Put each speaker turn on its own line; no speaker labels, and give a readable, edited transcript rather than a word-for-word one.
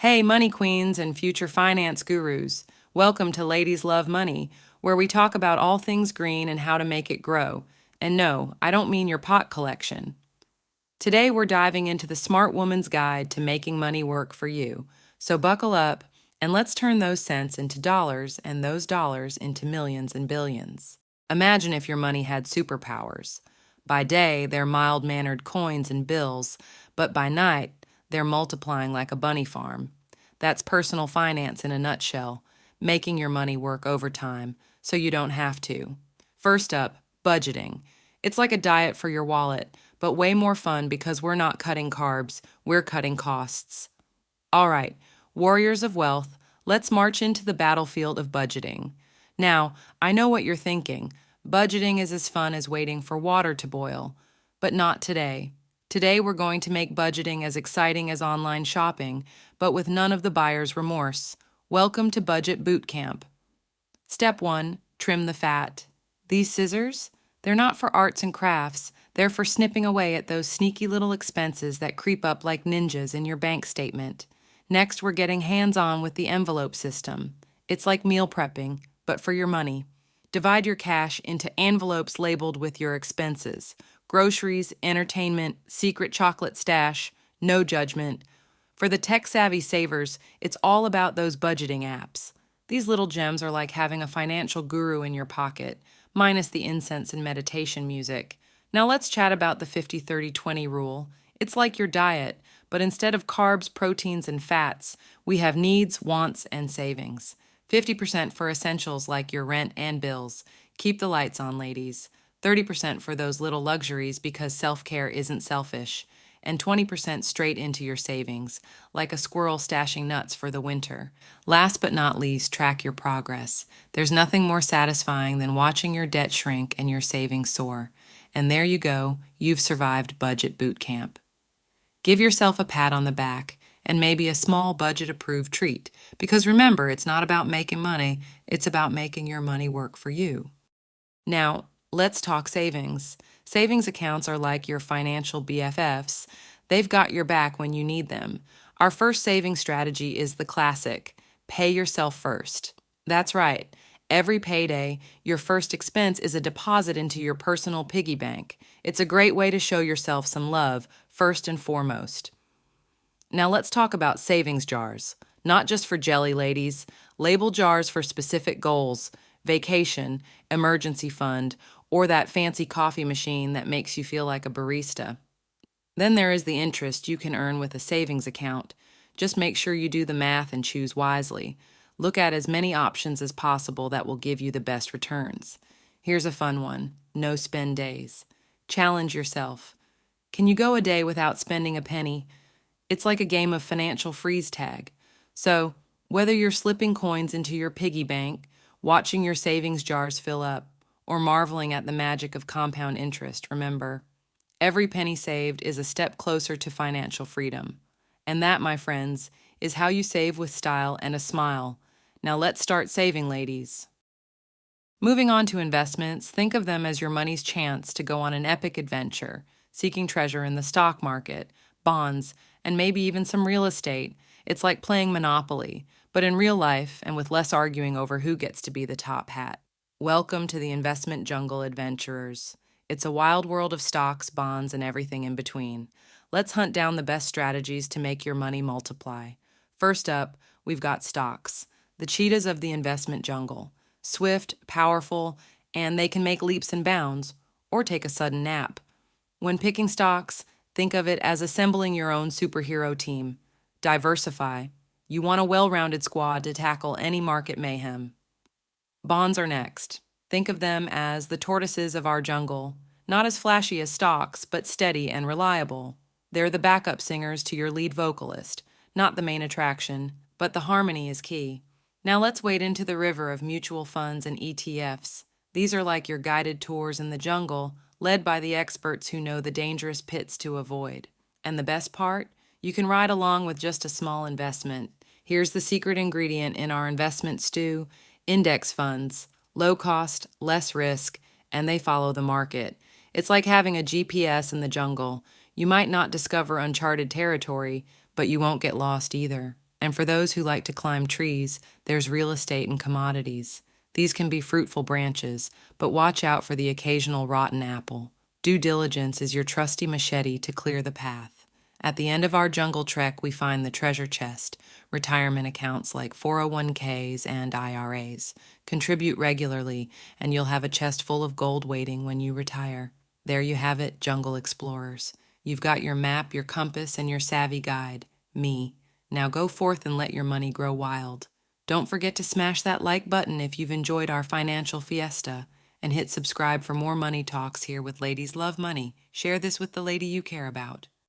Hey, money queens and future finance gurus. Welcome to Ladies Love Money, where we talk about all things green and how to make it grow. And no, I don't mean your pot collection. Today, we're diving into the Smart Woman's Guide to Making Money Work for You. So buckle up and let's turn those cents into dollars and those dollars into millions and billions. Imagine if your money had superpowers. By day, they're mild mannered coins and bills, but by night, they're multiplying like a bunny farm. That's personal finance in a nutshell, making your money work overtime so you don't have to. First up, budgeting. It's like a diet for your wallet, but way more fun because we're not cutting carbs, we're cutting costs. All right, warriors of wealth, let's march into the battlefield of budgeting. Now, I know what you're thinking. Budgeting is as fun as waiting for water to boil, but not today. Today, we're going to make budgeting as exciting as online shopping, but with none of the buyer's remorse. Welcome to Budget Boot Camp. Step 1, trim the fat. These scissors? They're not for arts and crafts. They're for snipping away at those sneaky little expenses that creep up like ninjas in your bank statement. Next, we're getting hands-on with the envelope system. It's like meal prepping, but for your money. Divide your cash into envelopes labeled with your expenses. Groceries, entertainment, secret chocolate stash, no judgment. For the tech-savvy savers, it's all about those budgeting apps. These little gems are like having a financial guru in your pocket, minus the incense and meditation music. Now let's chat about the 50-30-20 rule. It's like your diet, but instead of carbs, proteins, and fats, we have needs, wants, and savings. 50% for essentials like your rent and bills. Keep the lights on, ladies. 30% for those little luxuries because self-care isn't selfish. And 20% straight into your savings, like a squirrel stashing nuts for the winter. Last but not least, track your progress. There's nothing more satisfying than watching your debt shrink and your savings soar. And there you go, you've survived Budget Boot Camp. Give yourself a pat on the back and maybe a small budget-approved treat, because remember, it's not about making money, it's about making your money work for you. Now, let's talk savings. Savings accounts are like your financial BFFs. They've got your back when you need them. Our first saving strategy is the classic, pay yourself first. That's right. Every payday, your first expense is a deposit into your personal piggy bank. It's a great way to show yourself some love, first and foremost. Now let's talk about savings jars. Not just for jelly ladies. Label jars for specific goals, vacation, emergency fund, or that fancy coffee machine that makes you feel like a barista. Then there is the interest you can earn with a savings account. Just make sure you do the math and choose wisely. Look at as many options as possible that will give you the best returns. Here's a fun one, no spend days. Challenge yourself. Can you go a day without spending a penny? It's like a game of financial freeze tag. So, whether you're slipping coins into your piggy bank, watching your savings jars fill up, or marveling at the magic of compound interest, remember, every penny saved is a step closer to financial freedom. And that, my friends, is how you save with style and a smile. Now let's start saving, ladies. Moving on to investments, think of them as your money's chance to go on an epic adventure, seeking treasure in the stock market, bonds, and maybe even some real estate. It's like playing Monopoly, but in real life and with less arguing over who gets to be the top hat. Welcome to the investment jungle, adventurers. It's a wild world of stocks, bonds, and everything in between. Let's hunt down the best strategies to make your money multiply. First up, we've got stocks, the cheetahs of the investment jungle. Swift, powerful, and they can make leaps and bounds, or take a sudden nap. When picking stocks, think of it as assembling your own superhero team. Diversify. You want a well-rounded squad to tackle any market mayhem. Bonds are next. Think of them as the tortoises of our jungle. Not as flashy as stocks, but steady and reliable. They're the backup singers to your lead vocalist, not the main attraction, but the harmony is key. Now let's wade into the river of mutual funds and ETFs. These are like your guided tours in the jungle, led by the experts who know the dangerous pits to avoid. And the best part? You can ride along with just a small investment. Here's the secret ingredient in our investment stew: index funds. Low cost, less risk, and they follow the market. It's like having a GPS in the jungle. You might not discover uncharted territory, but you won't get lost either. And for those who like to climb trees, there's real estate and commodities. These can be fruitful branches, but watch out for the occasional rotten apple. Due diligence is your trusty machete to clear the path. At the end of our jungle trek, we find the treasure chest, retirement accounts like 401ks and IRAs. Contribute regularly, and you'll have a chest full of gold waiting when you retire. There you have it, jungle explorers. You've got your map, your compass, and your savvy guide, me. Now go forth and let your money grow wild. Don't forget to smash that like button if you've enjoyed our financial fiesta, and hit subscribe for more money talks here with Ladies Love Money. Share this with the lady you care about.